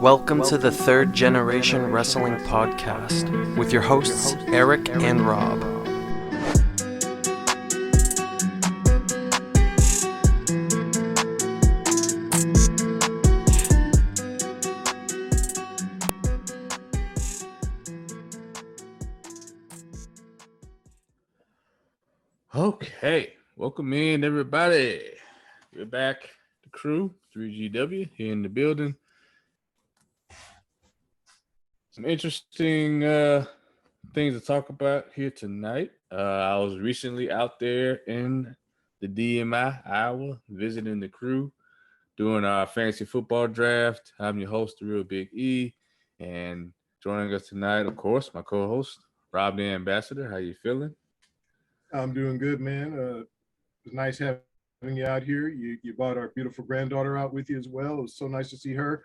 Welcome to the Third Generation Wrestling Podcast with your hosts, Eric and Rob. Okay, welcome in everybody. We're back, the crew, 3GW here in the building. Some interesting things to talk about here tonight. I was recently out there in the DMI, Iowa, visiting the crew, doing our fantasy football draft. I'm your host, the Real Big E, and joining us tonight, of course, my co-host, Rob the Ambassador. How you feeling? I'm doing good, man. It's nice having you out here. You brought our beautiful granddaughter out with you as well. It was so nice to see her.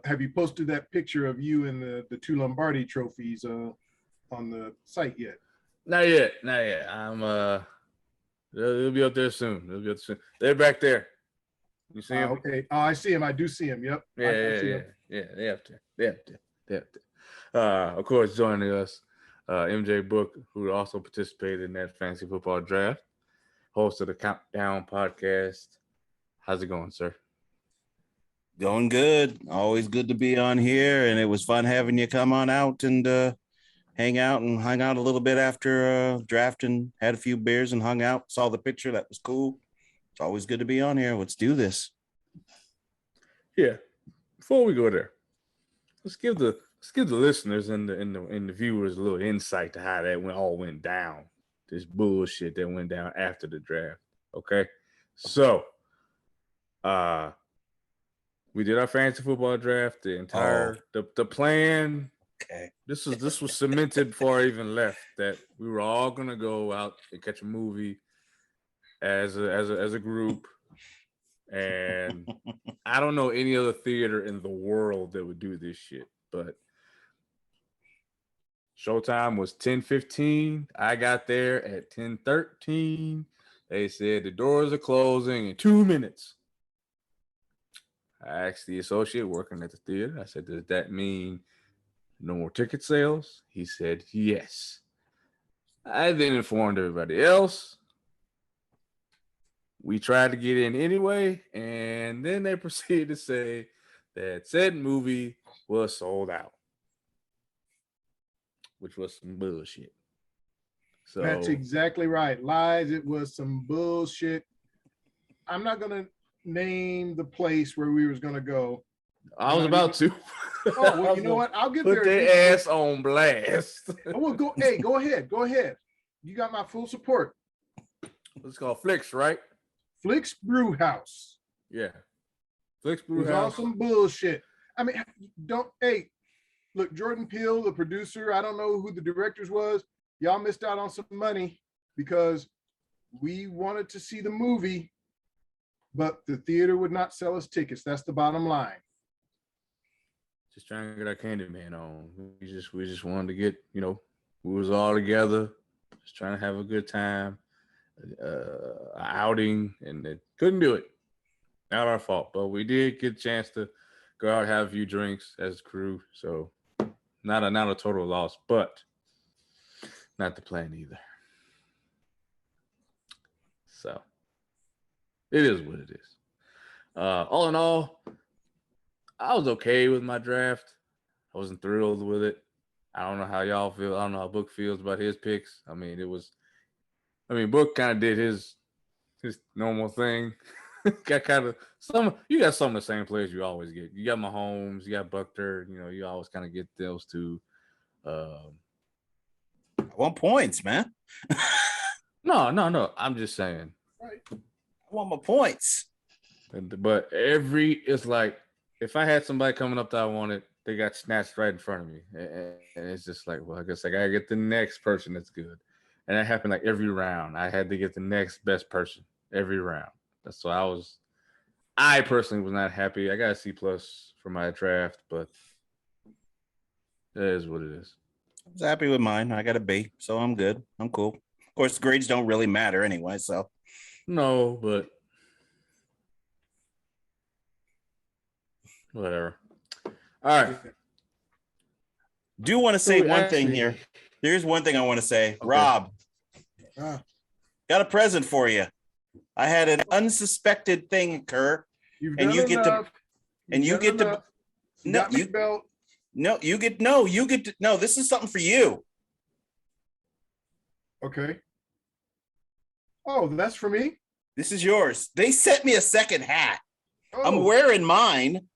Have you posted that picture of you and the two Lombardi trophies on the site yet? Not yet. I'm they'll be up there soon. They're back there. You see them? Okay. Oh, I see him. I do see him. Yep. Yeah. They're up there. Of course, joining us, MJ Book, who also participated in that fantasy football draft, host of the Countdown podcast. How's it going, sir? Going good. Always good to be on here, and it was fun having you come on out and hang out a little bit after drafting. Had a few beers and hung out. Saw the picture. That was cool. It's always good to be on here. Let's do this. Yeah. Before we go there, let's give the listeners and the viewers a little insight to how that all went down. This bullshit that went down after the draft. Okay, so we did our fantasy football draft. The entire the plan. Okay. This was cemented before I even left, that we were all gonna go out and catch a movie as a group. And I don't know any other theater in the world that would do this shit, but showtime was 10:15. I got there at 10:13. They said the doors are closing in 2 minutes. I asked the associate working at the theater, I said, does that mean no more ticket sales? He said, yes. I then informed everybody else. We tried to get in anyway, and then they proceeded to say that said movie was sold out, which was some bullshit. So That's exactly right. Lies. It was some bullshit. I'm not gonna name the place where we was gonna go. I was about to. Oh, well, you know what? I'll get there. Put their ass on blast. Oh, well, go. Hey, go ahead. You got my full support. It's called Flicks, right? Flicks Brew House. Yeah. Flicks It Brew was House. all some bullshit. I mean, look, Jordan Peele, the producer, I don't know who the directors was. Y'all missed out on some money because we wanted to see the movie, but the theater would not sell us tickets. That's the bottom line. Just trying to get our Candyman on. We just wanted to get, we was all together, just trying to have a good time, outing, and it couldn't do it. Not our fault, but we did get a chance to go out and have a few drinks as a crew. So not a total loss, but not the plan either. So it is what it is. All in all, I was okay with my draft. I wasn't thrilled with it. I don't know how y'all feel. I don't know how Book feels about his picks. Book kind of did his normal thing. Got kind of you got some of the same players you always get. You got Mahomes, you got Buckner, you always kind of get those two. I want points, man. No. I'm just saying. Right. I want my points. But it's like, if I had somebody coming up that I wanted, they got snatched right in front of me. And it's just like, well, I guess I got to get the next person that's good. And that happened like every round. I had to get the next best person every round. That's why I personally was not happy. I got a C+ for my draft, but it is what it is. I was happy with mine. I got a B, so I'm good. I'm cool. Of course, grades don't really matter anyway, so. No, but whatever. All right. Do want to say So one thing actually- here. There's one thing I want to say. Okay. Rob, Ah, got a present for you. I had an unsuspected thing occur. you've And done you get to- enough. and you You've get done to- enough. You No, got me you- a belt. No, this is something for you. Okay. Oh, that's for me? This is yours. They sent me a second hat. Oh, I'm wearing mine.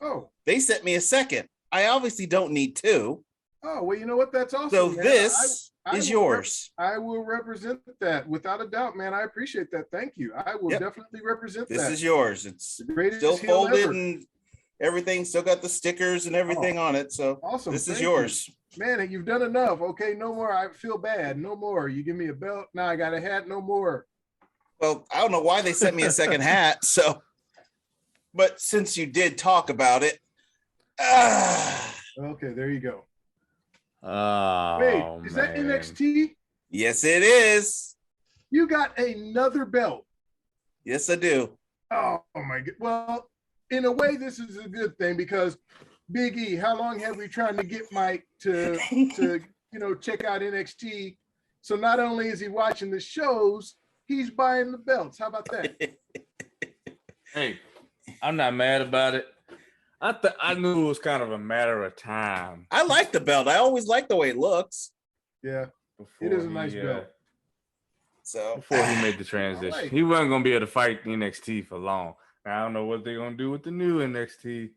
oh, They sent me a second. I obviously don't need two. oh, well, you know what? That's awesome. So man. this I is will yours. I will represent that without a doubt, man. I appreciate that. Thank you. I will Yep. definitely represent This that. is yours. It's The greatest still heel folded ever. and everything. Still got the stickers and everything on it. So Awesome. this is Thank you. yours. Man, you've done enough. Okay, no more. I feel bad. No more. You give me a belt. Now I got a hat. No more. Well, I don't know why they sent me a second hat. So, but since you did talk about it, Okay, there you go. Oh, Wait, is that man. NXT? yes, it is. You got another belt. Yes, I do. Oh my god. Well, in a way, this is a good thing because Big E, how long have we trying to get Mike to check out NXT? So not only is he watching the shows, he's buying the belts. How about that? Hey, I'm not mad about it. I knew it was kind of a matter of time. I like the belt. I always like the way it looks. Yeah, Before it is a nice belt. So Before he made the transition, Alright. he wasn't gonna be able to fight NXT for long. I don't know what they're gonna do with the new NXT.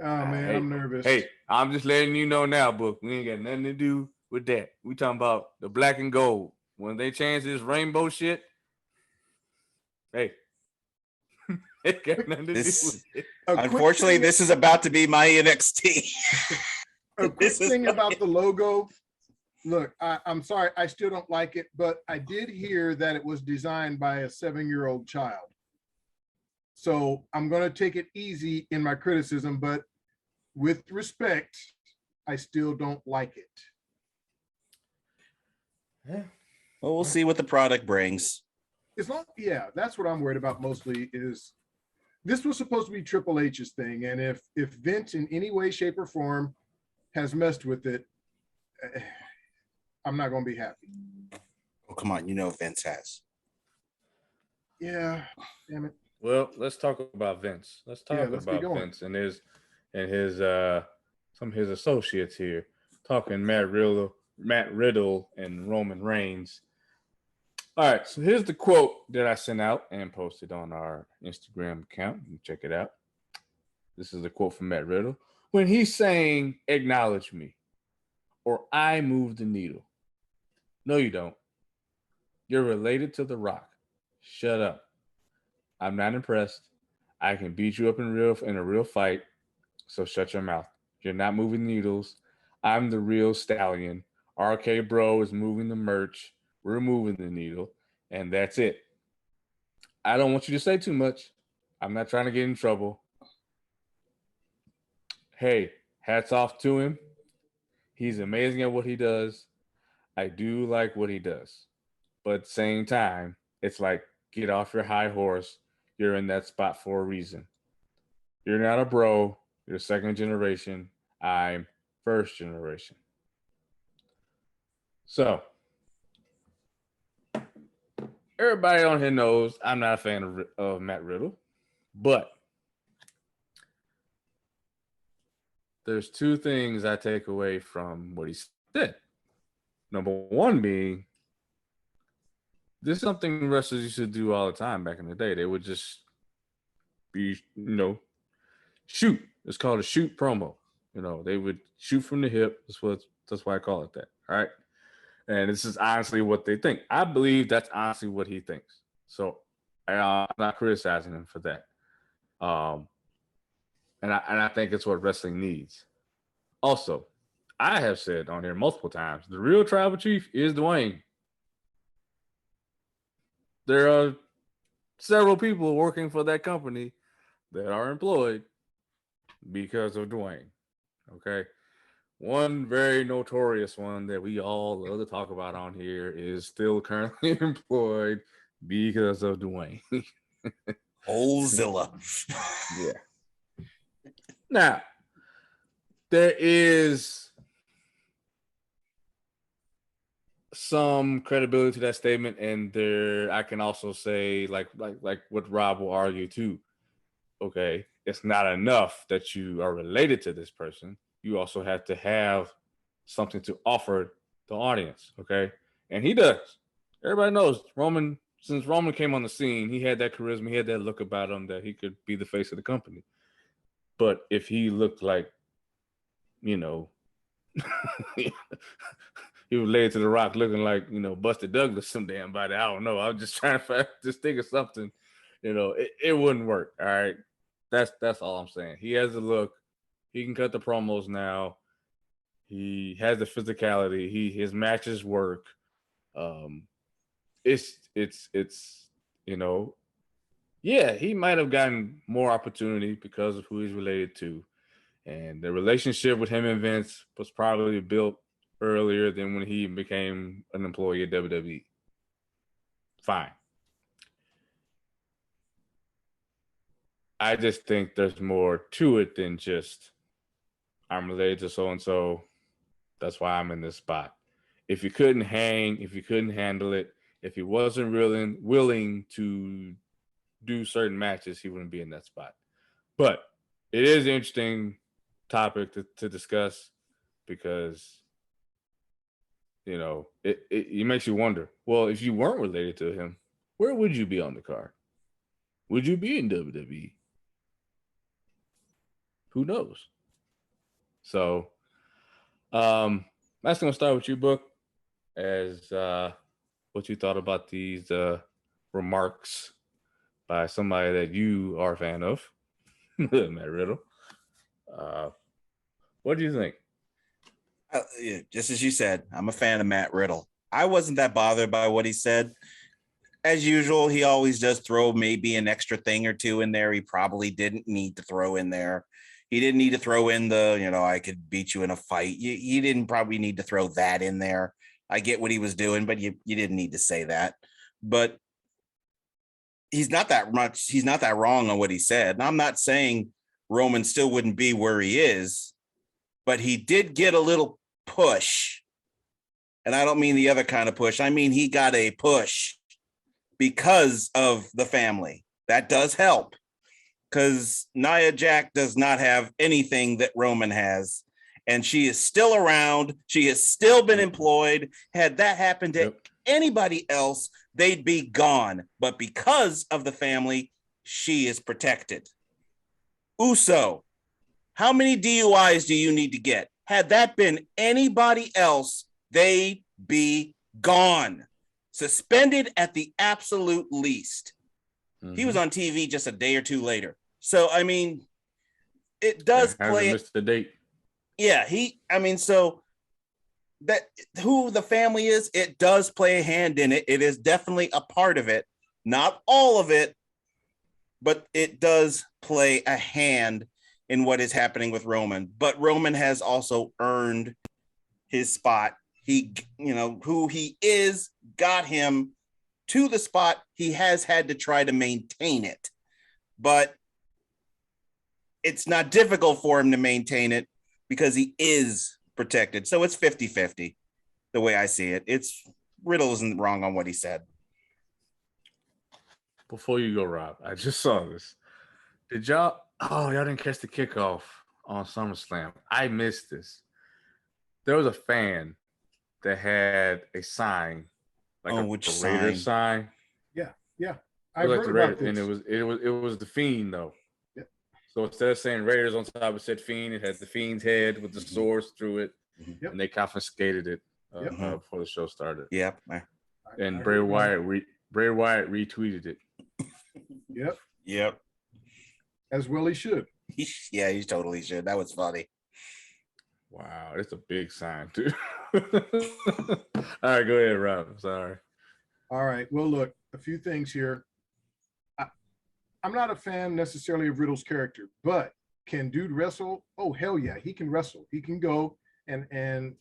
Oh man, Hey, I'm nervous. Hey, I'm just letting you know now, Book. We ain't got nothing to do with that. We talking about the black and gold. When they change this rainbow shit, hey, it got nothing to This- do with it. A quick unfortunately, thing- this is about to be my NXT. a quick this is thing my- about the logo. Look, I'm sorry, I still don't like it, but I did hear that it was designed by a 7-year-old child. So I'm going to take it easy in my criticism, but with respect, I still don't like it. Well, we'll see what the product brings. As long, yeah, that's what I'm worried about mostly is this was supposed to be Triple H's thing. And if Vince in any way, shape, or form has messed with it, I'm not going to be happy. Oh, come on. You know Vince has. Yeah, damn it. Well, let's talk about Vince. Let's talk let's get about going. Vince and his some of his associates here. Talking Matt Riddle, and Roman Reigns. All right, so here's the quote that I sent out and posted on our Instagram account. You can check it out. This is a quote from Matt Riddle. When he's saying, acknowledge me, or I move the needle. No, you don't. You're related to The Rock. Shut up. I'm not impressed. I can beat you up in a real fight, so shut your mouth. You're not moving needles. I'm the real stallion. RK Bro is moving the merch. We're moving the needle, and that's it. I don't want you to say too much. I'm not trying to get in trouble. Hey, hats off to him. He's amazing at what he does. I do like what he does. But at the same time, it's like, get off your high horse. You're in that spot for a reason. You're not a bro. You're second generation. I'm first generation. So, everybody on here knows I'm not a fan of Matt Riddle, but there's two things I take away from what he said. Number one being, this is something wrestlers used to do all the time back in the day. They would just be, shoot. It's called a shoot promo. They would shoot from the hip. That's why I call it that. All right. And this is honestly what they think. I believe that's honestly what he thinks. So I'm not criticizing him for that. And I think it's what wrestling needs. Also, I have said on here multiple times, the real tribal chief is Dwayne. There are several people working for that company that are employed because of Dwayne. Okay. One very notorious one that we all love to talk about on here is still currently employed because of Dwayne. Old Zilla. Yeah. Now, there is some credibility to that statement, and there I can also say, like what Rob will argue too. Okay, it's not enough that you are related to this person. You also have to have something to offer the audience. Okay, and he does. Everybody knows Roman. Since Roman came on the scene, he had that charisma, he had that look about him that he could be the face of the company. But if he looked like, you know, he related to The Rock looking like, Buster Douglas, some damn body, I don't know. I was just trying to just think of something, it wouldn't work. All right. That's all I'm saying. He has the look. He can cut the promos now. He has the physicality. His matches work. It's yeah, he might have gotten more opportunity because of who he's related to. And the relationship with him and Vince was probably built earlier than when he became an employee at WWE. Fine. I just think there's more to it than just I'm related to so-and-so. That's why I'm in this spot. If you couldn't hang, if you couldn't handle it, if he wasn't really willing to do certain matches, he wouldn't be in that spot. But it is an interesting topic to discuss because, it makes you wonder, well, if you weren't related to him, where would you be on the card? Would you be in WWE? Who knows? So, that's going to start with you, Book, as what you thought about these remarks by somebody that you are a fan of, Matt Riddle. What do you think? Yeah, just as you said, I'm a fan of Matt Riddle. I wasn't that bothered by what he said. As usual, he always does throw maybe an extra thing or two in there. He probably didn't need to throw in there. He didn't need to throw in the, I could beat you in a fight. He didn't probably need to throw that in there. I get what he was doing, but you didn't need to say that. But he's not that wrong on what he said. And I'm not saying Roman still wouldn't be where he is, but he did get a little push. And I don't mean the other kind of push. I mean, he got a push because of the family. That does help, because Nia Jax does not have anything that Roman has. And she is still around. She has still been employed. Had that happened to anybody else, they'd be gone. But because of the family, she is protected. Uso, how many DUIs do you need to get? Had that been anybody else, they'd be gone. Suspended at the absolute least. Mm-hmm. He was on TV just a day or two later. So, I mean, it does play. Hasn't missed the date. Yeah, so that who the family is, it does play a hand in it. It is definitely a part of it. Not all of it, but it does play a hand in what is happening with Roman. But Roman has also earned his spot. He, who he is, got him to the spot. He has had to try to maintain it. But it's not difficult for him to maintain it because he is protected. So it's 50-50 the way I see it. Riddle isn't wrong on what he said. Before you go, Rob, I just saw this. Y'all didn't catch the kickoff on SummerSlam. I missed this. There was a fan that had a sign, like a Raiders sign. Yeah. I heard about this. And it was the Fiend though. Yeah. So instead of saying Raiders on top, it said Fiend. It had the Fiend's head with the swords through it, and they confiscated it before the show started. Yep. And Bray Wyatt retweeted it. Yep. As well he should. Yeah, he totally should. That was funny. Wow, it's a big sign, too. All right, go ahead, Rob. Sorry. All right. Well, look, a few things here. I'm not a fan necessarily of Riddle's character, but can dude wrestle? Oh, hell yeah, he can wrestle. He can go, and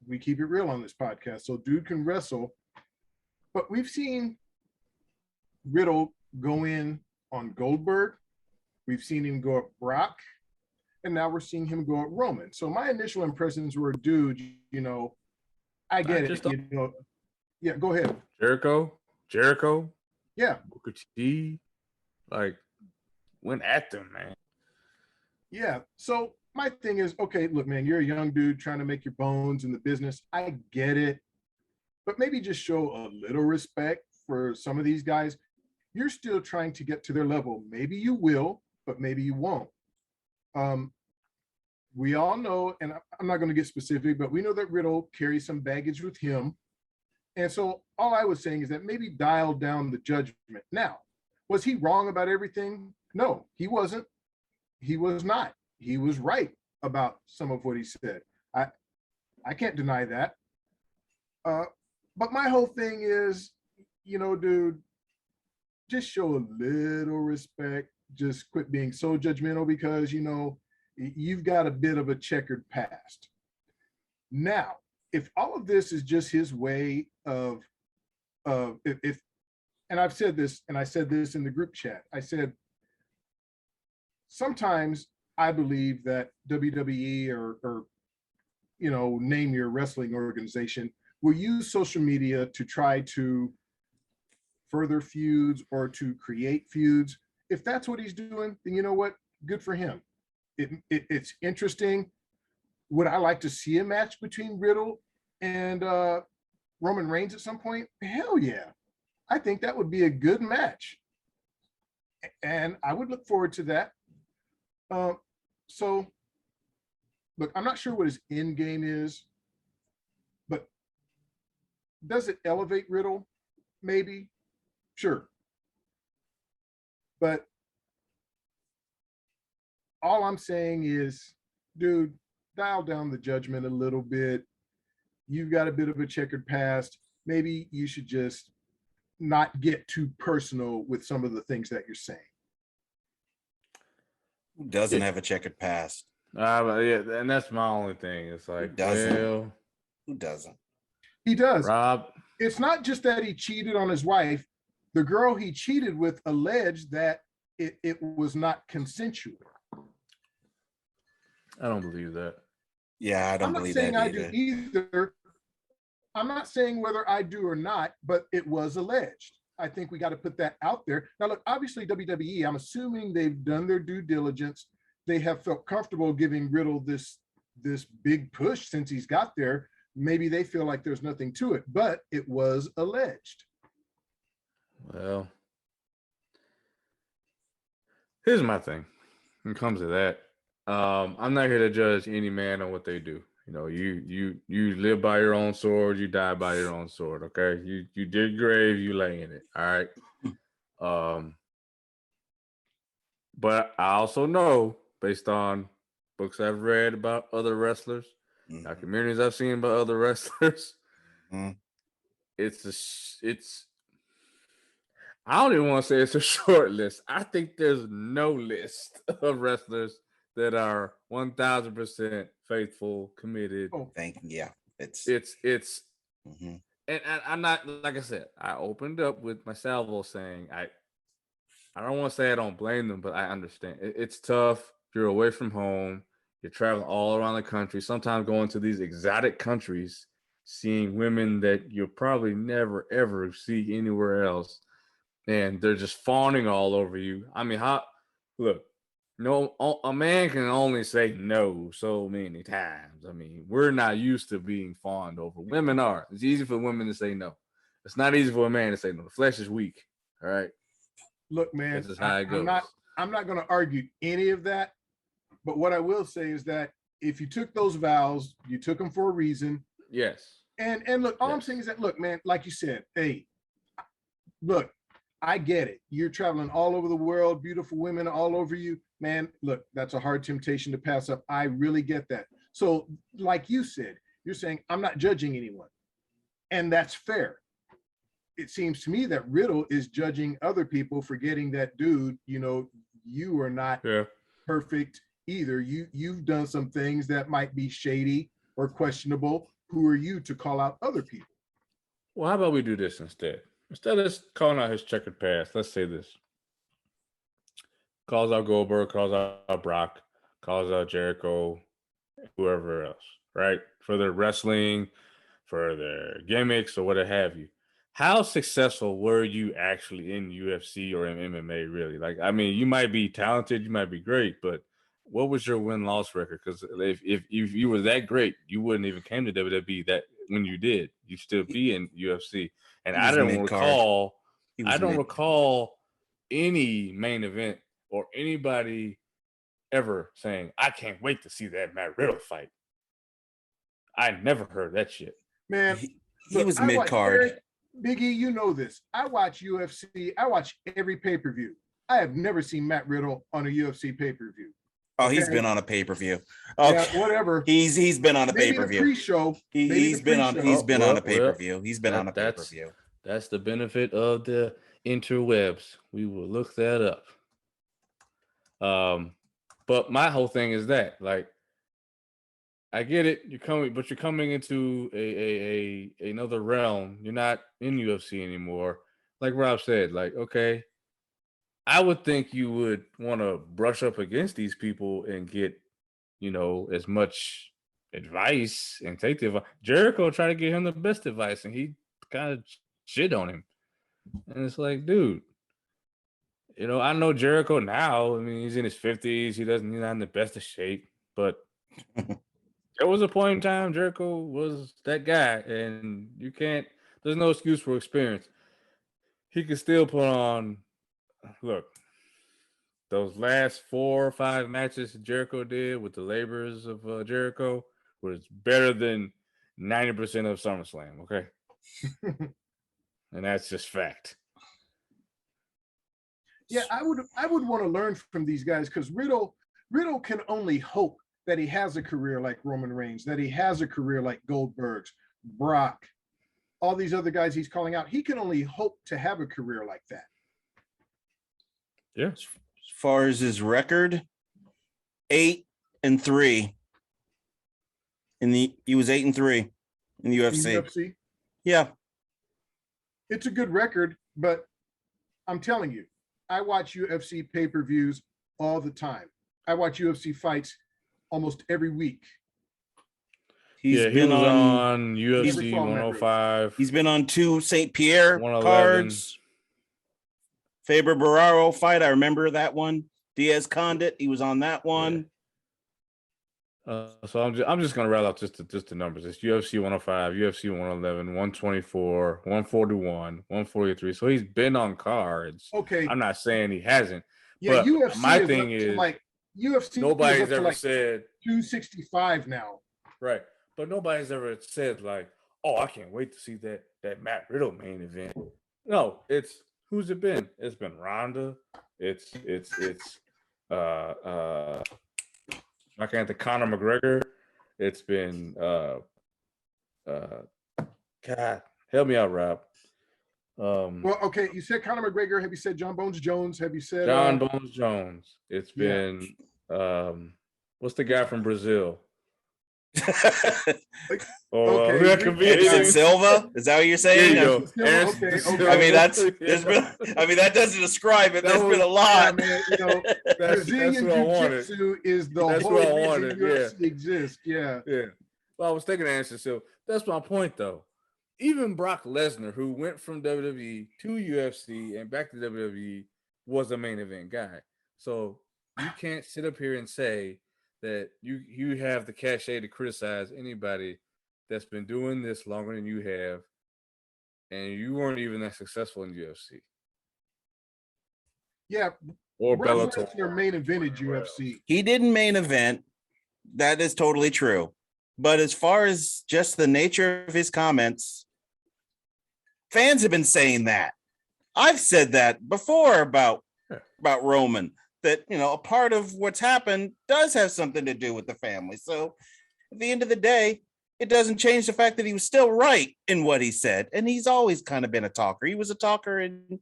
we keep it real on this podcast. So dude can wrestle. But we've seen Riddle go in on Goldberg. We've seen him go up Brock. and now we're seeing him go at Roman. So my initial impressions were, dude, I get it. Yeah, go ahead. Jericho, Yeah, Booker T, like went at them, man. yeah. So my thing is, okay, look, man, you're a young dude trying to make your bones in the business. I get it, but maybe just show a little respect for some of these guys. You're still trying to get to their level. Maybe you will, but maybe you won't. We all know, and I'm not going to get specific, but we know that Riddle carries some baggage with him. And so all I was saying is that maybe dial down the judgment. Now, was he wrong about everything? No, he wasn't. He was not. He was right about some of what he said. I can't deny that. But my whole thing is, dude, just show a little respect. Just quit being so judgmental because, you've got a bit of a checkered past. Now, if all of this is just his way of if and I've said this, and I said this in the group chat, I said, sometimes I believe that WWE or name your wrestling organization will use social media to try to further feuds or to create feuds. If that's what he's doing, then you know what? Good for him. It's interesting. Would I like to see a match between Riddle and Roman Reigns at some point? Hell yeah. I think that would be a good match. And I would look forward to that. So, look, I'm not sure what his end game is, but does it elevate Riddle? Maybe. Sure. But all I'm saying is, dude, dial down the judgment a little bit. You've got a bit of a checkered past. Maybe you should just not get too personal with some of the things that you're saying. Who doesn't have a checkered past? Yeah, and that's my only thing. It's like, Who doesn't? well, Who doesn't? He does. Rob, It's not just that he cheated on his wife. The girl he cheated with alleged that it was not consensual. I don't believe that. Yeah, I don't believe that I either. do either. I'm not saying whether I do or not, but it was alleged. I think we got to put that out there. Now, look, obviously WWE, I'm assuming they've done their due diligence. They have felt comfortable giving Riddle this big push since he's got there. Maybe they feel like there's nothing to it, but it was alleged. Well, here's my thing. When it comes to that, I'm not here to judge any man on what they do. You live by your own sword, you die by your own sword. Okay, you dig grave, you lay in it. All right. But I also know, based on books I've read about other wrestlers, documentaries I've seen about other wrestlers, it's. I don't even want to say it's a short list. I think there's no list of wrestlers that are 1,000% faithful, committed. Oh, Yeah, It's and I'm not, like I said, I opened up with my salvo saying I don't want to say I don't blame them, but I understand. It's tough. You're away from home. You're traveling all around the country, sometimes going to these exotic countries, seeing women that you'll probably never, ever see anywhere else. And they're just fawning all over you. I mean, a man can only say no so many times. I mean, we're not used to being fawned over. Women are. It's easy for women to say no. It's not easy for a man to say no. The flesh is weak. All right. Look, man, This is how it goes. I'm not going to argue any of that. But what I will say is that if you took those vows, you took them for a reason. Yes. And look, all I'm saying is that, look, man, like you said, hey, look, I get it. You're traveling all over the world, beautiful women all over you. Man, look, that's a hard temptation to pass up. I really get that. So like you said, you're saying, I'm not judging anyone. And that's fair. It seems to me that Riddle is judging other people, forgetting that, dude, you are not perfect either. You've done some things that might be shady or questionable. Who are you to call out other people? Well, how about we do this instead? Instead of calling out his checkered past, let's say this. Calls out Goldberg, calls out Brock, calls out Jericho, whoever else, right? For their wrestling, for their gimmicks, or what have you. How successful were you actually in UFC or in MMA, really? Like, I mean, you might be talented, you might be great, but what was your win-loss record? Because if you were that great, you wouldn't even came to WWE that when you did. You'd still be in UFC. And He was mid-card. I don't recall any main event or anybody ever saying, I can't wait to see that Matt Riddle fight. I never heard that shit. Man, He was mid-card. Biggie, you know this. I watch UFC. I watch every pay-per-view. I have never seen Matt Riddle on a UFC pay-per-view. Oh, he's been on a pay-per-view. Okay. Yeah, whatever. He's been on a Maybe pay-per-view. the pre-show. He's been on a pay-per-view. He's been on a That's pay-per-view. That's the benefit of the interwebs. We will look that up. But my whole thing is that, like, I get it. You're coming into a another realm. You're not in UFC anymore. Like Rob said, like, okay, I would think you would want to brush up against these people and get, as much advice and take the advice. Jericho tried to get him the best advice, and he kind of shit on him. And it's like, dude, I know Jericho now. I mean, he's in his 50s. He's not in the best of shape, but there was a point in time Jericho was that guy, and there's no excuse for experience. He could still put on, look, those last 4 or 5 matches Jericho did with the labors of Jericho was better than 90% of SummerSlam, okay? And that's just fact. Yeah, I would want to learn from these guys, because Riddle can only hope that he has a career like Roman Reigns, that he has a career like Goldberg's, Brock, all these other guys he's calling out. He can only hope to have a career like that. Yeah. As far as his record, 8-3. He was 8-3 in the UFC. Yeah. It's a good record, but I'm telling you, I watch UFC pay-per-views all the time. I watch UFC fights almost every week. He was on UFC 105. He's been on 2 St. Pierre 111. cards. Faber Barraro fight. I remember that one. Diaz Condit. He was on that one. Yeah. So I'm just gonna rattle out just the numbers. It's UFC 105, UFC 111, 124, 141, 143. So he's been on cards. Okay. I'm not saying he hasn't. Yeah, but UFC my thing is like UFC. Nobody's ever said 265 now. Right. But nobody's ever said, like, oh, I can't wait to see that Matt Riddle main event. No, it's who's it been? It's been Ronda. It's I can't think Conor McGregor. It's been God, help me out, Rob. Well, okay, you said Conor McGregor. Have you said John Bones Jones? Have you said John Bones Jones? It's been what's the guy from Brazil? Anderson Silva? Is that what you're saying? Okay. I mean, that doesn't describe it. There's been a lot. Yeah, man, Brazilian Jiu-Jitsu is the whole reason UFC exists. Yeah. Well, I was thinking Anderson Silva. That's my point, though. Even Brock Lesnar, who went from WWE to UFC and back to WWE, was a main event guy. So you can't sit up here and say that you have the cachet to criticize anybody that's been doing this longer than you have, and you weren't even that successful in UFC. Yeah. Or Brock Bellator. Lesnar main evented UFC. He didn't main event. That is totally true. But as far as just the nature of his comments, fans have been saying that. I've said that before about Roman, that, a part of what's happened does have something to do with the family. So at the end of the day, it doesn't change the fact that he was still right in what he said. And he's always kind of been a talker. He was a talker in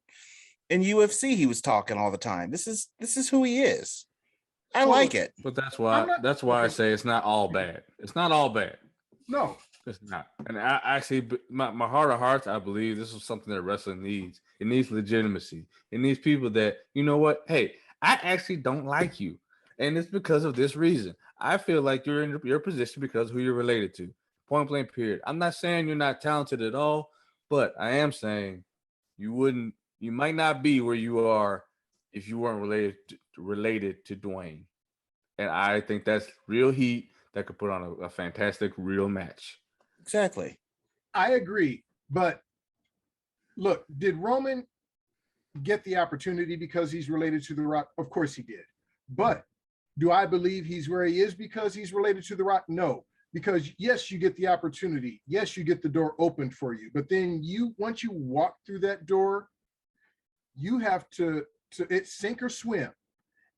UFC. He was talking all the time. This is who he is. I like it. But that's why I say it's not all bad. It's not all bad. No. It's not. And I actually, my heart of hearts, I believe this is something that wrestling needs. It needs legitimacy. It needs people that, you know what? Hey, I actually don't like you. And it's because of this reason. I feel like you're in your position because of who you're related to. Point blank, period. I'm not saying you're not talented at all, but I am saying you might not be where you are if you weren't related to Dwayne. And I think that's real heat that could put on a fantastic real match. Exactly. I agree. But look, did Roman get the opportunity because he's related to The Rock? Of course he did. But do I believe he's where he is because he's related to The Rock? No. Because yes, you get the opportunity. Yes, you get the door opened for you. But then once you walk through that door, you have to it's sink or swim.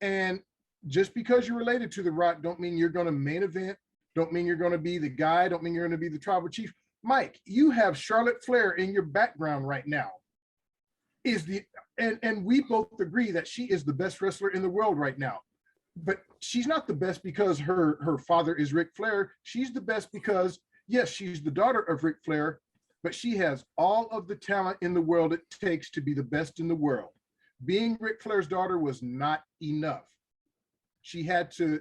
And just because you're related to The Rock don't mean you're going to main event, don't mean you're going to be the guy, don't mean you're going to be the tribal chief. Mike, you have Charlotte Flair in your background right now. And we both agree that she is the best wrestler in the world right now. But she's not the best because her father is Ric Flair. She's the best because, yes, she's the daughter of Ric Flair, but she has all of the talent in the world it takes to be the best in the world. Being Ric Flair's daughter was not enough. She had to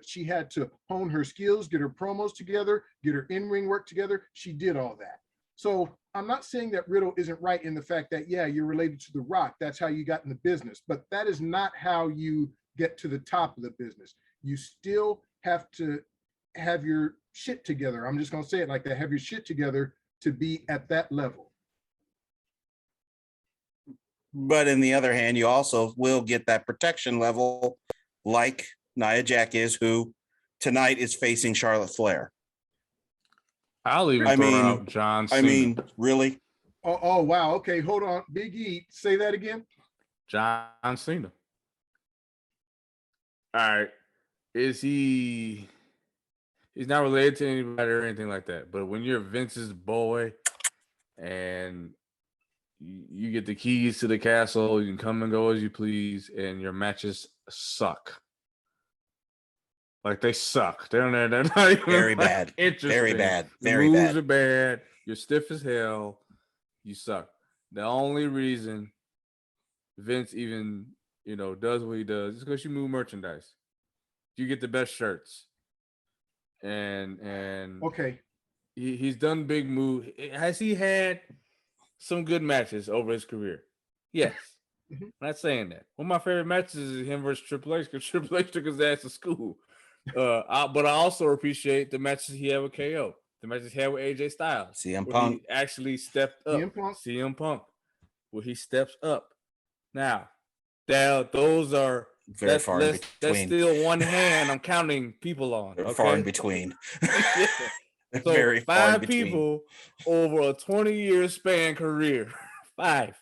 hone her skills, get her promos together, get her in-ring work together. She did all that. So I'm not saying that Riddle isn't right in the fact that, yeah, you're related to The Rock. That's how you got in the business. But that is not how you get to the top of the business. You still have to have your shit together. I'm just going to say it like that. Have your shit together to be at that level. But in the other hand, you also will get that protection level like Nia Jax is, who tonight is facing Charlotte Flair. I'll even throw out John Cena. Really? Oh, wow. Okay, hold on. Big E, say that again. John Cena. All right. He's not related to anybody or anything like that. But when you're Vince's boy and you get the keys to the castle, you can come and go as you please, and your matches suck. Like, they suck. They're not even very bad. Interesting. Very bad. Very bad. Moves are bad. You're stiff as hell. You suck. The only reason Vince even, does what he does is because you move merchandise. You get the best shirts. And okay. He's done big moves. Has he had some good matches over his career? Yes. I'm not saying that. One of my favorite matches is him versus Triple H, because Triple H took his ass to school. But I also appreciate the matches he had with KO, the matches he had with AJ Styles, CM Punk. He actually stepped up. CM Punk, where he steps up. Now, those are very far in between. That's still one hand I'm counting people on. Okay? Far in between. Yeah. So very 5 people over a 20-year span career. 5.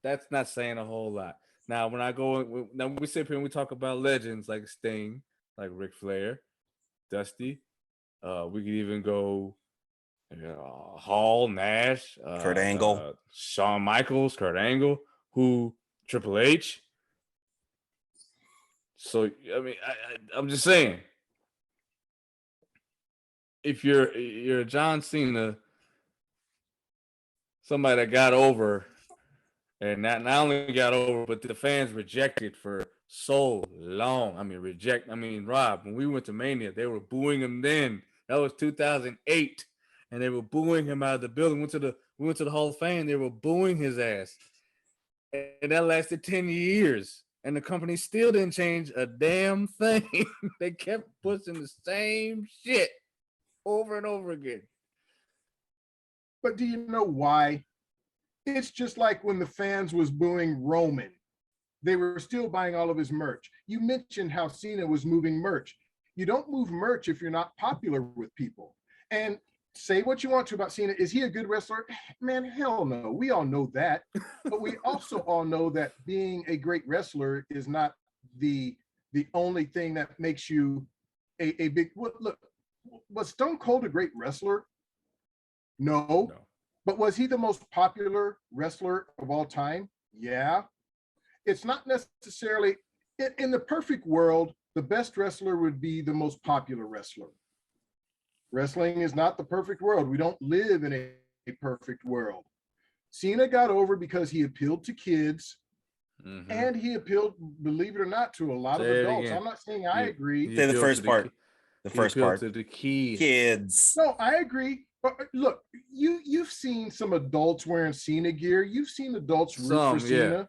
That's not saying a whole lot. Now, when we sit here and we talk about legends like Sting, like Ric Flair, Dusty, we could even go Hall, Nash, Kurt Angle, Shawn Michaels, Kurt Angle, Triple H. So, I mean, I'm just saying, if you're John Cena, somebody that got over, and not only got over, but the fans rejected for so long. Rob, when we went to Mania, they were booing him then. That was 2008, and they were booing him out of the building. We went to the Hall of Fame. They were booing his ass, and that lasted 10 years. And the company still didn't change a damn thing. They kept pushing the same shit over and over again. But do you know why? It's just like when the fans was booing Roman. They were still buying all of his merch. You mentioned how Cena was moving merch. You don't move merch if you're not popular with people. And say what you want to about Cena. Is he a good wrestler? Man, hell no. We all know that. But we also all know that being a great wrestler is not the only thing that makes you a big... Look, was Stone Cold a great wrestler? No. But was he the most popular wrestler of all time? Yeah. It's not necessarily... In the perfect world, the best wrestler would be the most popular wrestler. Wrestling is not the perfect world. We don't live in a perfect world. Cena got over because he appealed to kids. Mm-hmm. And he appealed, believe it or not, to a lot of adults. I'm not saying I agree. Say the first part. The first part. To the kids. Kids. No, I agree. But look, you've seen some adults wearing Cena gear. You've seen adults root for Cena.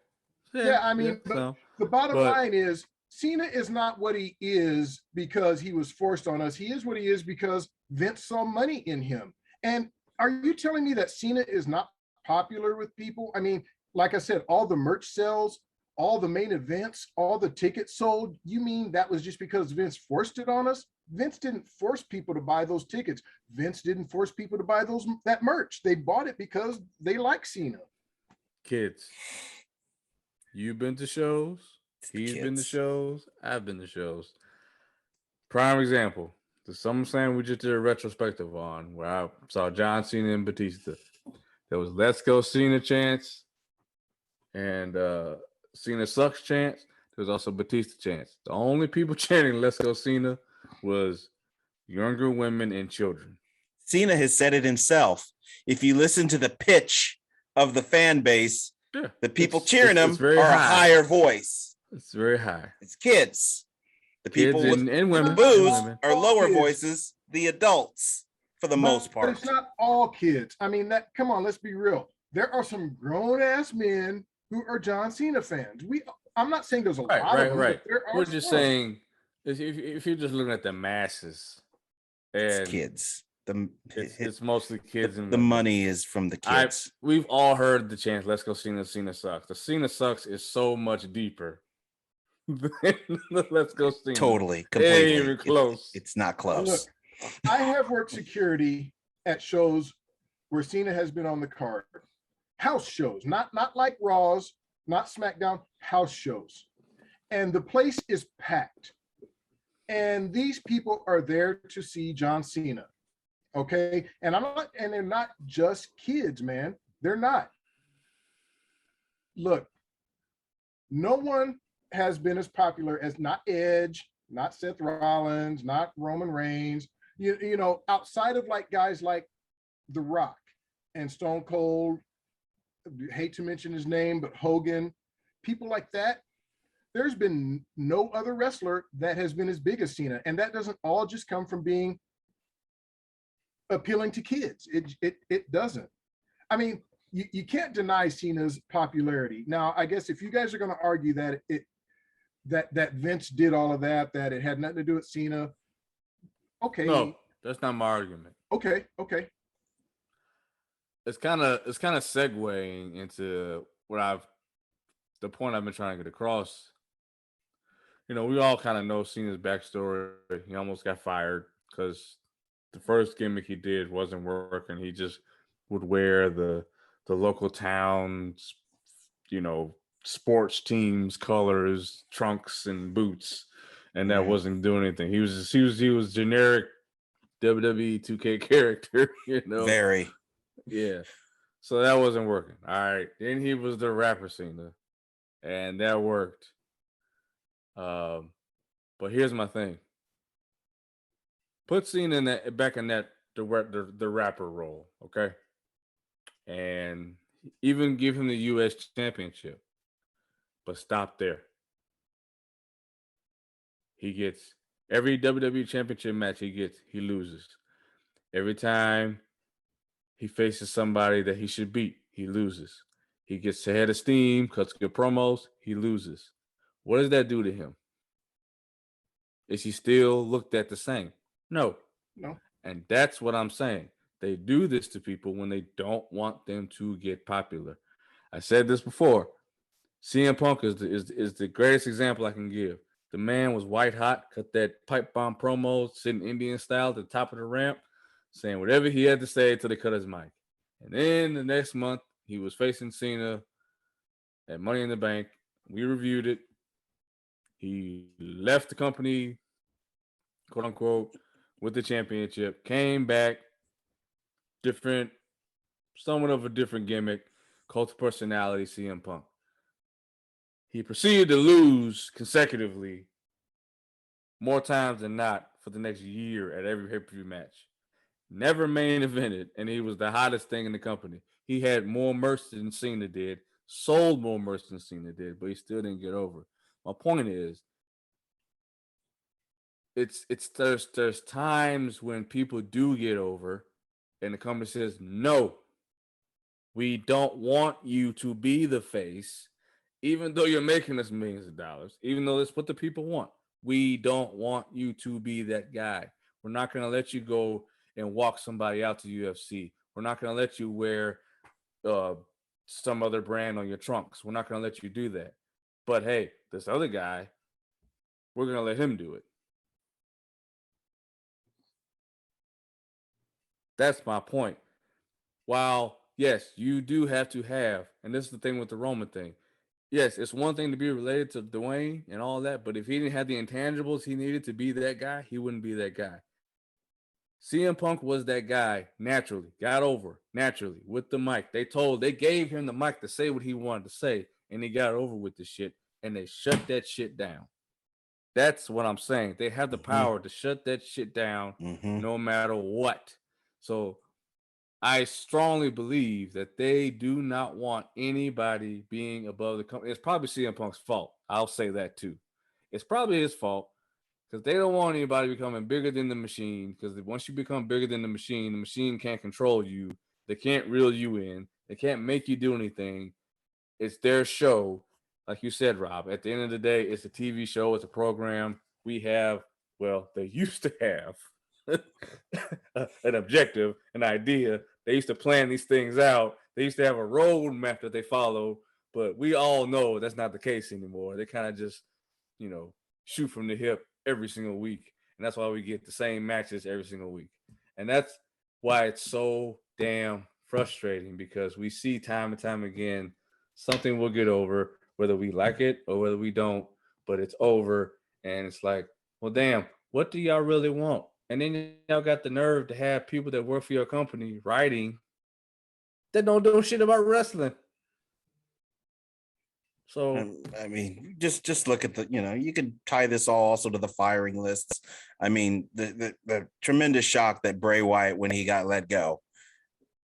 Yeah, I mean, but the bottom line is Cena is not what he is because he was forced on us. He is what he is because Vince saw money in him. And are you telling me that Cena is not popular with people? I mean, like I said, all the merch sales, all the main events, all the tickets sold. You mean that was just because Vince forced it on us? Vince didn't force people to buy those tickets. Vince didn't force people to buy that merch. They bought it because they like Cena. Kids. You've been to shows. He's been to shows. I've been to shows. Prime example. The SummerSlam we just did a retrospective on where I saw John Cena and Batista. There was Let's Go Cena chants and Cena sucks chants. There was also Batista chants. The only people chanting Let's Go Cena was younger women and children. Cena has said it himself. If you listen to the pitch of the fan base, the people cheering him are a higher voice. It's very high. It's kids. The people and women. The boos are lower voices, the adults for the most part. But it's not all kids. I mean, come on, let's be real. There are some grown-ass men who are John Cena fans. I'm not saying there's a lot of them. Right. We're just saying if you're just looking at the masses, and it's kids. It's mostly kids. The money is from the kids. We've all heard the chant, "Let's go Cena, Cena sucks." The Cena sucks is so much deeper than Let's Go Cena. Totally, completely. It ain't even close. It's not close. Look, I have worked security at shows where Cena has been on the card. House shows, not like Raws, not SmackDown, house shows. And the place is packed. And these people are there to see John Cena. Okay, and they're not just kids, man. They're not. Look, no one has been as popular as not Edge, not Seth Rollins, not Roman Reigns. You know, outside of like guys like The Rock and Stone Cold, hate to mention his name, but Hogan, people like that. There's been no other wrestler that has been as big as Cena, and that doesn't all just come from being appealing to kids. It doesn't. I mean, you can't deny Cena's popularity. Now, I guess if you guys are going to argue that that Vince did all of that it had nothing to do with Cena, okay. No, that's not my argument. Okay. It's kind of segueing into the point I've been trying to get across. You know, we all kind of know Cena's backstory. He almost got fired because the first gimmick he did wasn't working. He just would wear the local town's, you know, sports teams colors, trunks and boots, and that wasn't doing anything. He was generic WWE 2K character, you know. Very. Yeah. So that wasn't working. All right. Then he was the rapper Cena, and that worked. But here's my thing. Put Cena back in the rapper role, okay? And even give him the U.S. championship, but stop there. He gets every WWE championship match he loses. Every time he faces somebody that he should beat, he loses. He gets ahead of steam, cuts good promos, he loses. What does that do to him? Is he still looked at the same? No. And that's what I'm saying. They do this to people when they don't want them to get popular. I said this before. CM Punk is the greatest example I can give. The man was white hot, cut that pipe bomb promo, sitting Indian style at the top of the ramp, saying whatever he had to say till they cut his mic. And then the next month, he was facing Cena at Money in the Bank. We reviewed it. He left the company, quote unquote, with the championship, came back, somewhat of a different gimmick, cult of personality, CM Punk. He proceeded to lose consecutively more times than not for the next year at every pay-per-view match. Never main evented, and he was the hottest thing in the company. He had more merch than Cena did, sold more merch than Cena did, but he still didn't get over. My point is, there's times when people do get over, and the company says, no, we don't want you to be the face, even though you're making us millions of dollars, even though that's what the people want. We don't want you to be that guy. We're not going to let you go and walk somebody out to UFC. We're not going to let you wear some other brand on your trunks. We're not going to let you do that. But hey, this other guy, we're going to let him do it. That's my point. While, yes, you do have to have, and this is the thing with the Roman thing. Yes, it's one thing to be related to Dwayne and all that, but if he didn't have the intangibles he needed to be that guy, he wouldn't be that guy. CM Punk was that guy naturally, got over naturally with the mic. They gave him the mic to say what he wanted to say, and he got over with the shit, and they shut that shit down. That's what I'm saying. They have the power to shut that shit down no matter what. So I strongly believe that they do not want anybody being above the company. It's probably CM Punk's fault. I'll say that too. It's probably his fault because they don't want anybody becoming bigger than the machine. Because once you become bigger than the machine can't control you. They can't reel you in. They can't make you do anything. It's their show. Like you said, Rob, at the end of the day, it's a TV show. It's a program. They used to have an objective, an idea. They used to plan these things out. They used to have a roadmap that they follow, but we all know that's not the case anymore. They kind of just, shoot from the hip every single week. And that's why we get the same matches every single week. And that's why it's so damn frustrating, because we see time and time again, something will get over, whether we like it or whether we don't, but it's over. And it's like, well, damn, what do y'all really want? And then y'all got the nerve to have people that work for your company writing that don't do shit about wrestling. So I mean, just look at the, you could tie this all also to the firing lists. I mean, the tremendous shock that Bray Wyatt, when he got let go,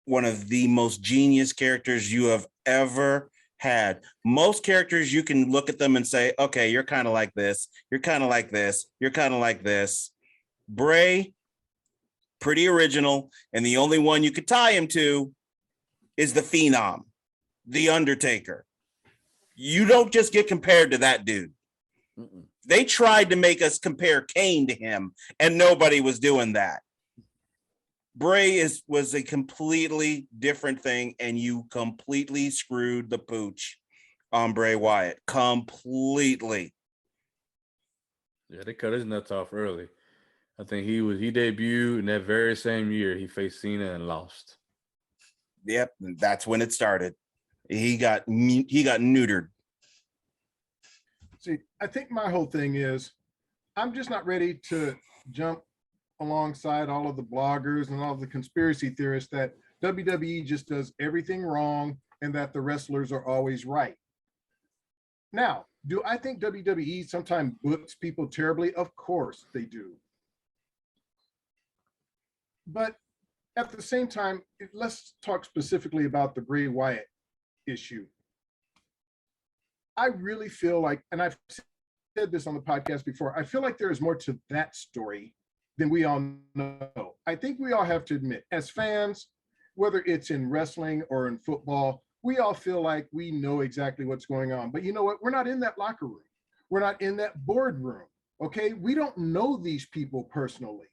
one of the most genius characters you have ever had. Most characters, you can look at them and say, okay, you're kind of like this, you're kind of like this, you're kind of like this. Bray, pretty original, and the only one you could tie him to is the Phenom, the Undertaker. You don't just get compared to that dude. They tried to make us compare Kane to him, and nobody was doing that. Bray was a completely different thing, and you completely screwed the pooch on Bray Wyatt. Completely. Yeah, they cut his nuts off early. I think he debuted in that very same year. He faced Cena and lost. Yep, that's when it started. He got neutered. See, I think my whole thing is I'm just not ready to jump alongside all of the bloggers and all of the conspiracy theorists that WWE just does everything wrong and that the wrestlers are always right. Now, do I think WWE sometimes books people terribly? Of course they do. But at the same time, let's talk specifically about the Bray Wyatt issue. I really feel like, and I've said this on the podcast before, I feel like there is more to that story than we all know. I think we all have to admit, as fans, whether it's in wrestling or in football, we all feel like we know exactly what's going on. But you know what? We're not in that locker room. We're not in that boardroom. Okay. We don't know these people personally.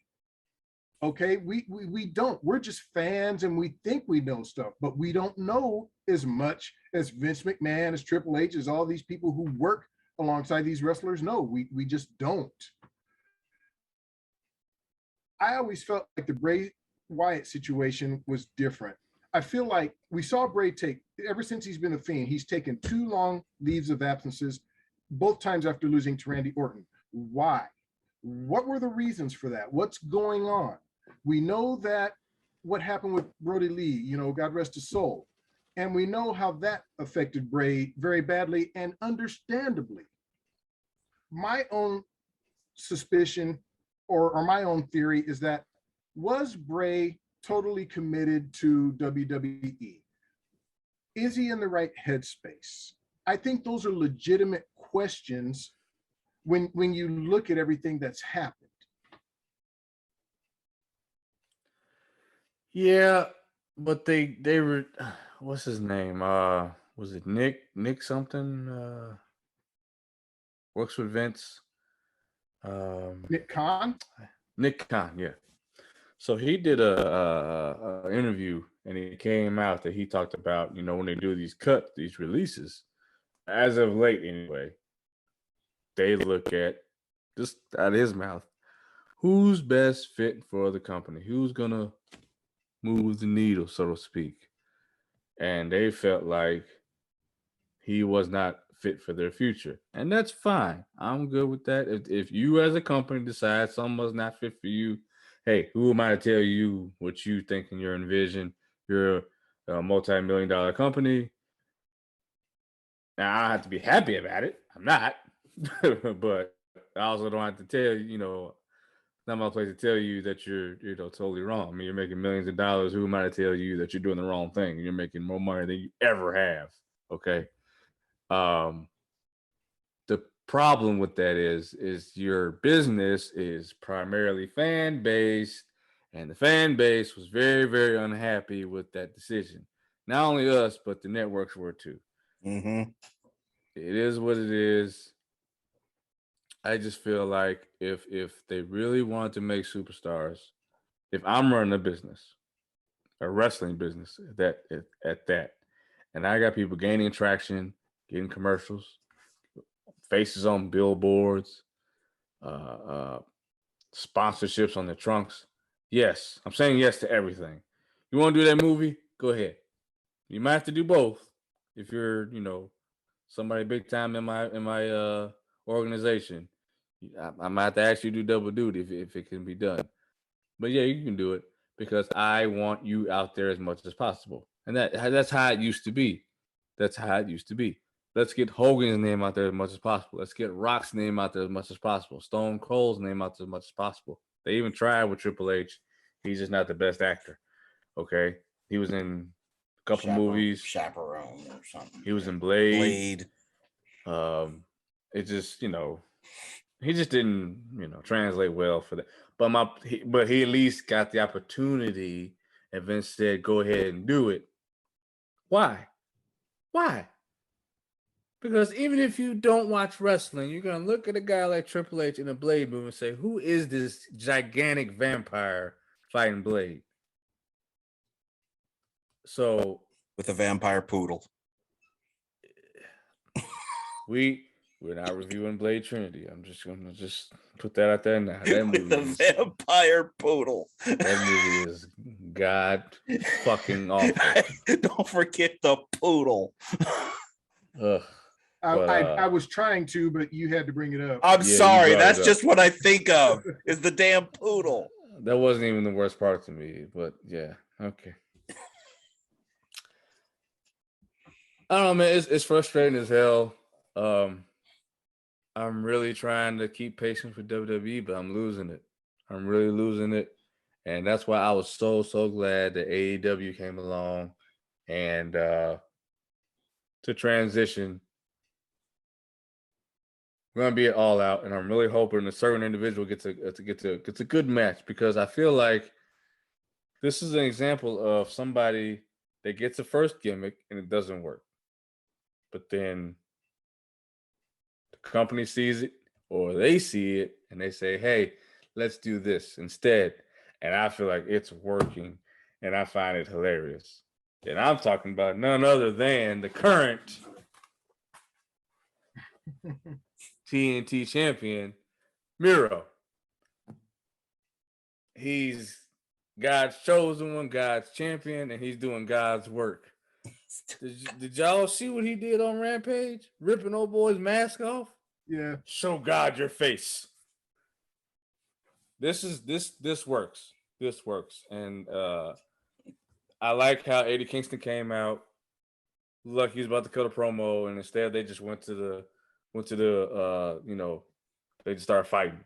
Okay. We don't. We're just fans and we think we know stuff, but we don't know as much as Vince McMahon, as Triple H, as all these people who work alongside these wrestlers know. We just don't. I always felt like the Bray Wyatt situation was different. I feel like we saw Bray ever since he's been a Fiend, he's taken 2 long leaves of absences, both times after losing to Randy Orton. Why? What were the reasons for that? What's going on? We know that what happened with Brody Lee, God rest his soul. And we know how that affected Bray very badly and understandably. My own suspicion or my own theory is that, was Bray totally committed to WWE? is he in the right headspace? I think those are legitimate questions when you look at everything that's happened. Yeah, but they were what's his name? Was it Nick something? Works with Vince. Nick Khan? Nick Khan, yeah. So he did a interview, and it came out that he talked about, when they do these releases, as of late anyway, they look at, just out of his mouth, who's best fit for the company, who's gonna move the needle, so to speak. And they felt like he was not fit for their future. And that's fine. I'm good with that. If you as a company decide someone's not fit for you, hey, who am I to tell you what you think and your envision? You're a multi-million-dollar company. Now, I don't have to be happy about it. I'm not. But I also don't have to tell you, it's not my place to tell you that you're totally wrong. I mean, you're making millions of dollars. Who am I to tell you that you're doing the wrong thing? You're making more money than you ever have. Okay. The problem with that is your business is primarily fan based, and the fan base was very, very unhappy with that decision. Not only us, but the networks were too. Mm-hmm. It is what it is. I just feel like if they really wanted to make superstars, if I'm running a business, a wrestling business at that, and I got people gaining traction, getting commercials, faces on billboards, sponsorships on the trunks. Yes, I'm saying yes to everything. You want to do that movie? Go ahead. You might have to do both if you're, somebody big time in my organization. I might have to ask you to do double duty if it can be done. But yeah, you can do it because I want you out there as much as possible, and that's how it used to be. That's how it used to be. Let's get Hogan's name out there as much as possible. Let's get Rock's name out there as much as possible. Stone Cold's name out there as much as possible. They even tried with Triple H. He's just not the best actor. Okay. He was in a couple movies. Chaperone or something. He was in Blade. It just, he just didn't, translate well for that. But he at least got the opportunity, and Vince said, go ahead and do it. Why? Because even if you don't watch wrestling, you're going to look at a guy like Triple H in a Blade movie and say, who is this gigantic vampire fighting Blade? So, with a vampire poodle. We're not reviewing Blade Trinity. I'm just going to put that out there now. That movie with a vampire poodle. That movie is god fucking awful. Don't forget the poodle. Ugh. I was trying to, but you had to bring it up. I'm sorry. That's just what I think of is the damn poodle. That wasn't even the worst part to me, but yeah. Okay. I don't know, man. It's frustrating as hell. I'm really trying to keep patience with WWE, but I'm losing it. I'm really losing it. And that's why I was so glad that AEW came along and to transition. We're gonna be at All Out, and I'm really hoping a certain individual gets a good match, because I feel like this is an example of somebody that gets a first gimmick and it doesn't work, but then the company sees it or they see it and they say, "Hey, let's do this instead," and I feel like it's working, and I find it hilarious. And I'm talking about none other than the current TNT champion, Miro. He's God's chosen one, God's champion, and he's doing God's work. Did y'all see what he did on Rampage? Ripping old boy's mask off? Yeah. Show God your face. This works. This works. And I like how Eddie Kingston came out. Look, he was about to cut a promo, and instead they just went to the they just started fighting.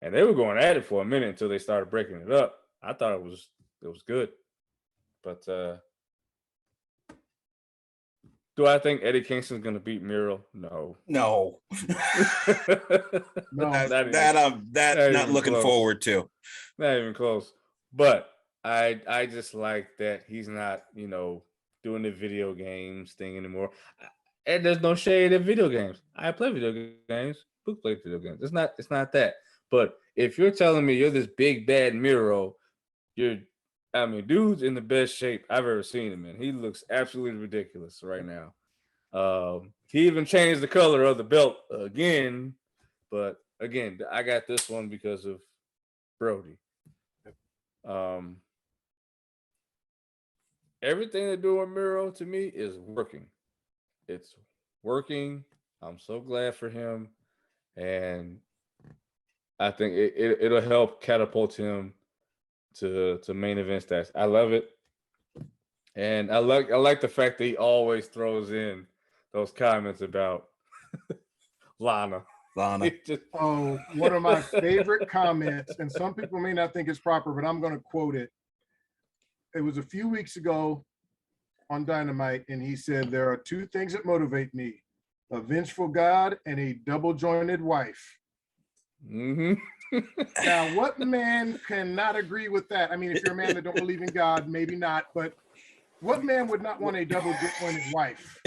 And they were going at it for a minute until they started breaking it up. I thought it was good. But Do I think Eddie Kingston's gonna beat Miro? No. No. No. That's not looking close. forward to. Not even close. But I just like that he's not, doing the video games thing anymore. And there's no shade in video games. I play video games. Book play video games. It's not that. But if you're telling me you're this big bad Miro, dude's in the best shape I've ever seen him in. He looks absolutely ridiculous right now. He even changed the color of the belt again. But again, I got this one because of Brody. Everything they're doing with Miro to me is working. It's working. I'm so glad for him. And I think it'll help catapult him to main event status. I love it. And I like the fact that he always throws in those comments about Lana. Lana. One of my favorite comments, and some people may not think it's proper, but I'm going to quote it. It was a few weeks ago on Dynamite, and he said, "There are two things that motivate me: a vengeful God and a double-jointed wife." Mm-hmm. Now, what man cannot agree with that? I mean, if you're a man that don't believe in God, maybe not, but what man would not want a double-jointed wife?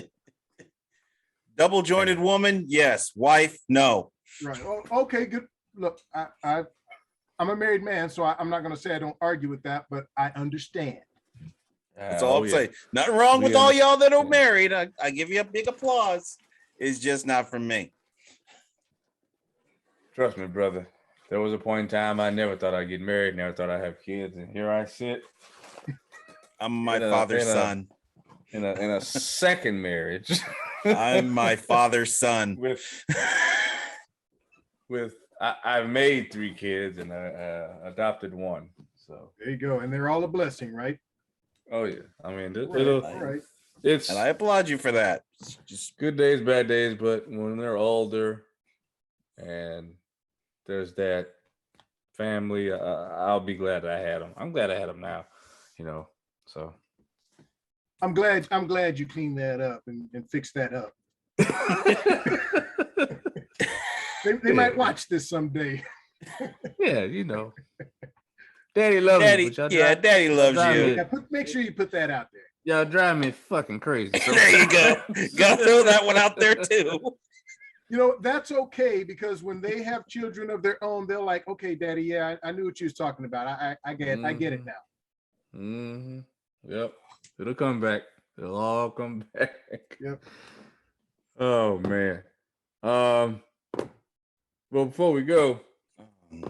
Double-jointed woman, yes. Wife, no. Right. Oh, okay, good. Look, I'm a married man, so I'm not going to say I don't argue with that, but I understand. That's all I'm saying. Nothing wrong with all y'all that are married. I give you a big applause. It's just not for me. Trust me, brother. There was a point in time I never thought I'd get married, never thought I'd have kids, and here I sit. I'm my father's son. In a second marriage. I'm my father's son. I've made 3 kids and I adopted 1. So there you go, and they're all a blessing, right? Oh yeah, I mean, right. It's and I applaud you for that. Just good days, bad days, but when they're older, and there's that family, I'll be glad that I had them. I'm glad I had them now, So I'm glad you cleaned that up and fixed that up. They might watch this someday. Yeah, Daddy loves you. Daddy loves you. Yeah, make sure you put that out there. Y'all drive me fucking crazy. So. There you go. Gotta throw that one out there too. That's okay, because when they have children of their own, they're like, "Okay, Daddy, yeah, I knew what you was talking about. I get it now." Mm-hmm. Yep, it'll come back. It'll all come back. Yep. Oh man. Well, before we go, is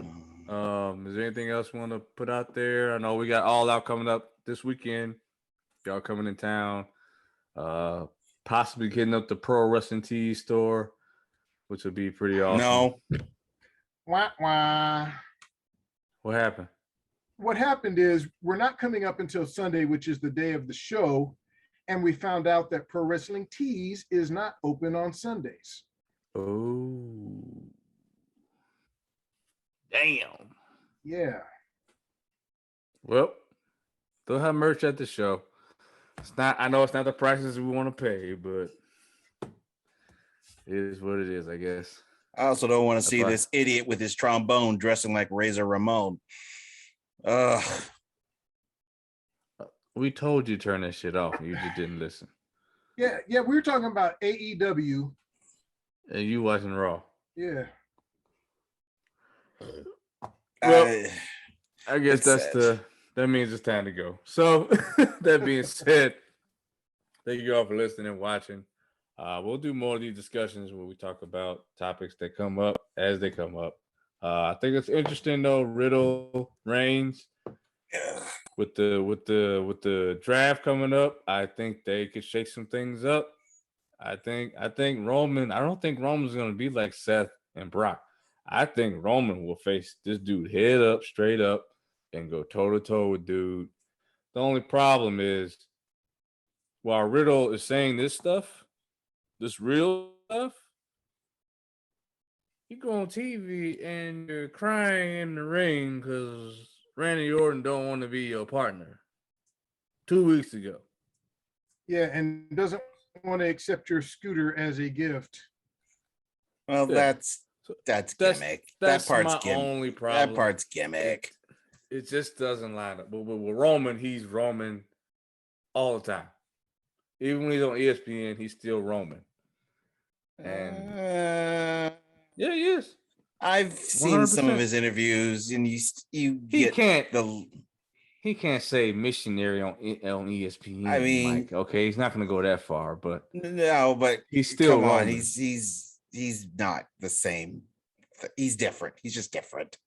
there anything else you want to put out there? I know we got All Out coming up this weekend. Y'all coming in town. Possibly getting up the Pro Wrestling Tees store, which would be pretty awesome. No. Wah, wah. What happened? What happened is we're not coming up until Sunday, which is the day of the show. And we found out that Pro Wrestling Tees is not open on Sundays. Oh. Damn. Yeah. Well, they'll have merch at the show. I know it's not the prices we want to pay, but it is what it is, I guess. I also don't want to see this idiot with his trombone dressing like Razor Ramon. We told you to turn that shit off and you just didn't listen. Yeah, we were talking about AEW. And you watching Raw. Yeah. Well, I guess that means it's time to go. So that being said, thank you all for listening and watching. We'll do more of these discussions where we talk about topics that come up as they come up. I think it's interesting though. Riddle Reigns with the draft coming up. I think they could shake some things up. I think Roman. I don't think Roman's going to be like Seth and Brock. I think Roman will face this dude head up, straight up, and go toe to toe with dude. The only problem is, while Riddle is saying this stuff, this real stuff, you go on TV and you're crying in the ring because Randy Orton don't want to be your partner 2 weeks ago. Yeah, and doesn't want to accept your scooter as a gift. Well, Yeah. that's gimmick. That's that part's my gimmick. only problem. That part's gimmick. It just doesn't line up. But with Roman, he's Roman all the time. Even when he's on ESPN, he's still Roman. And yeah, he is. I've seen some of 100%. his interviews, and you He get can't. He can't say missionary on ESPN. I mean, Mike. Okay, he's not going to go that far, but no, but he's still come on, Roman. he's not the same. He's different. He's just different.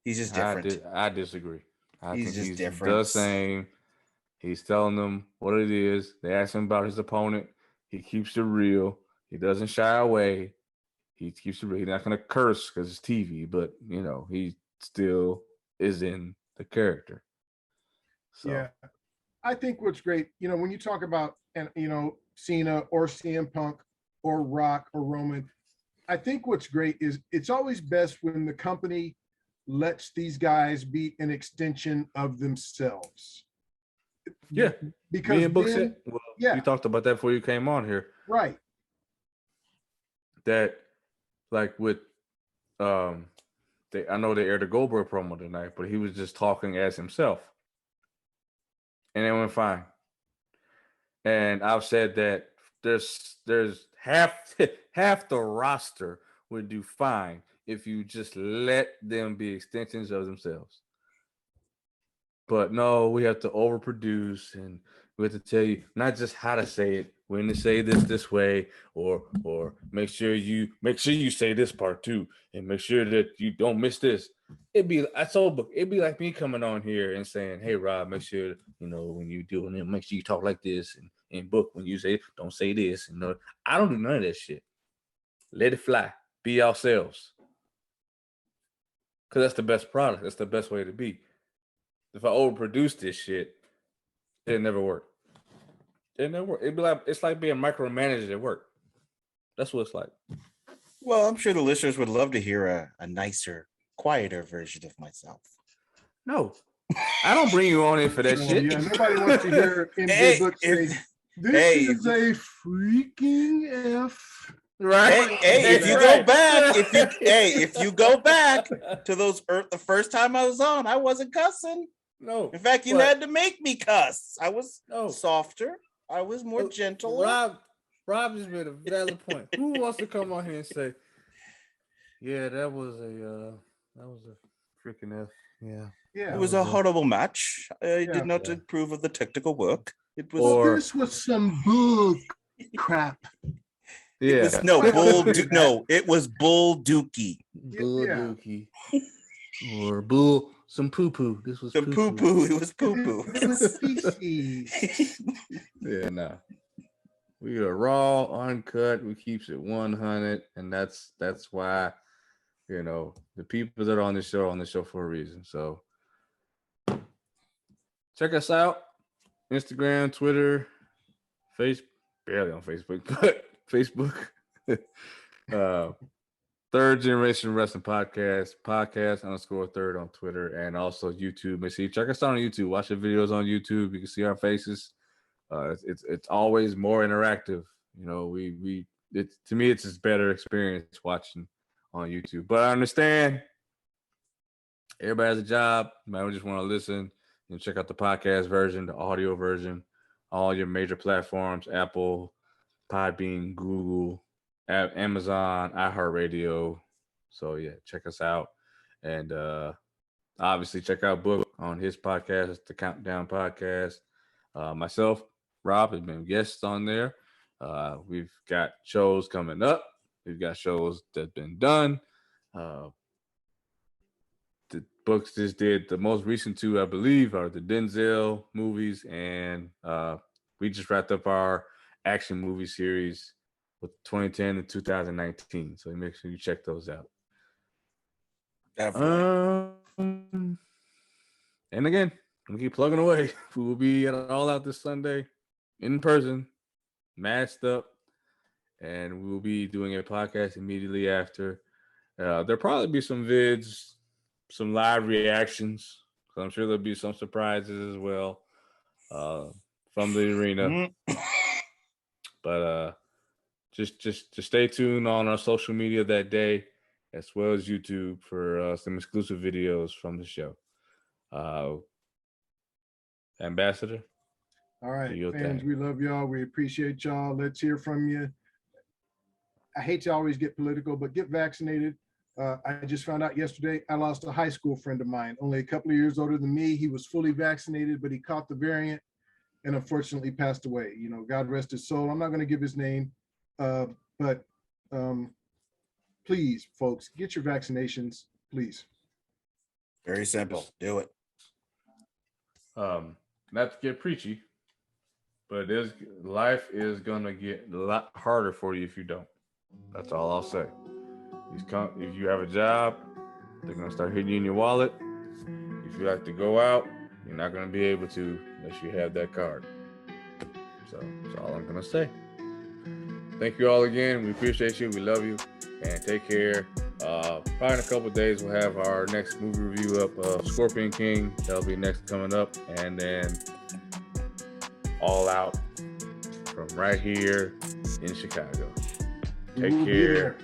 He's just different. I disagree. I He's think just he's different. the same. He's telling them what it is. They ask him about his opponent. He keeps it real. He doesn't shy away. He keeps it real. He's not going to curse because it's TV, but he still is in the character. So. Yeah, I think what's great, when you talk about Cena or CM Punk or Rock or Roman, I think what's great is it's always best when the company lets these guys be an extension of themselves. Yeah, because me and Book said, you talked about that before you came on here, right? That like with I know they aired a Goldberg promo tonight, but he was just talking as himself, and it went fine. And I've said that there's half the roster would do fine if you just let them be extensions of themselves. But no, we have to overproduce, and we have to tell you not just how to say it, when to say this way, or make sure you say this part too, and make sure that you don't miss this. It'd be like me coming on here and saying, "Hey Rob, make sure when you doing it, make sure you talk like this, and Book, when you say it, don't say this." I don't do none of that shit. Let it fly. Be ourselves, because that's the best product. That's the best way to be. If I overproduce this shit, it'd never work. It'd never work. It's like being micromanaged at work. That's what it's like. Well, I'm sure the listeners would love to hear a nicer, quieter version of myself. No, I don't bring you on in for that shit. Yeah, nobody wants to hear MJ Book say, "This is a freaking F." Right. Hey, if you go back to those the first time I was on, I wasn't cussing. No. In fact, you had to make me cuss. I was softer. I was more gentle. Rob just made a valid point. Who wants to come on here and say, "Yeah, that was a freaking F." Yeah. It was a horrible match. I did not approve of the technical work. It was. This was some bull crap. Yeah. It was bull dookie. Bull dookie. Or bull some poo poo. This was some poo poo. It was poo poo. It was feces. Yeah, no. We are raw, uncut. We keeps it 100, and that's why the people that are on the show for a reason. So check us out. Instagram, Twitter, Facebook, barely on Facebook, but Facebook. Third Generation Wrestling Podcast _3rd on Twitter, and also YouTube. Make sure you check us out on YouTube. Watch the videos on YouTube. You can see our faces. It's always more interactive. To me it's just better experience watching on YouTube. But I understand everybody has a job. You might just want to listen and check out the podcast version, the audio version, all your major platforms: Apple, Podbean, Google, Amazon, iHeartRadio. So yeah, check us out. And obviously check out Book on his podcast, the Countdown Podcast. Myself, Rob, has been guests on there. We've got shows coming up. We've got shows that have been done. The Books just did the most recent two, I believe, are the Denzel movies, and we just wrapped up our action movie series with 2010 and 2019. So make sure you check those out. Definitely. And again, we keep plugging away. We will be at All Out this Sunday in person, masked up, and we will be doing a podcast immediately after. There'll probably be some vids, some live reactions. So I'm sure there'll be some surprises as well from the arena. But just stay tuned on our social media that day, as well as YouTube for some exclusive videos from the show. Ambassador. All right, do your fans, thing. we love y'all. We appreciate y'all. Let's hear from you. I hate to always get political, but get vaccinated. I just found out yesterday, I lost a high school friend of mine, only a couple of years older than me. He was fully vaccinated, but he caught the variant and unfortunately passed away. You know, God rest his soul. I'm not going to give his name, but please, folks, get your vaccinations, please. Very simple. Do it. Not to get preachy, but life is gonna get a lot harder for you if you don't. That's all I'll say. If you have a job, they're gonna start hitting you in your wallet. If you like to go out, you're not gonna be able to unless you have that card. So that's all I'm gonna say. Thank you all again. We appreciate you. We love you, and take care. Probably in a couple of days we'll have our next movie review up of Scorpion King. That'll be next coming up, and then All Out from right here in Chicago. Take care.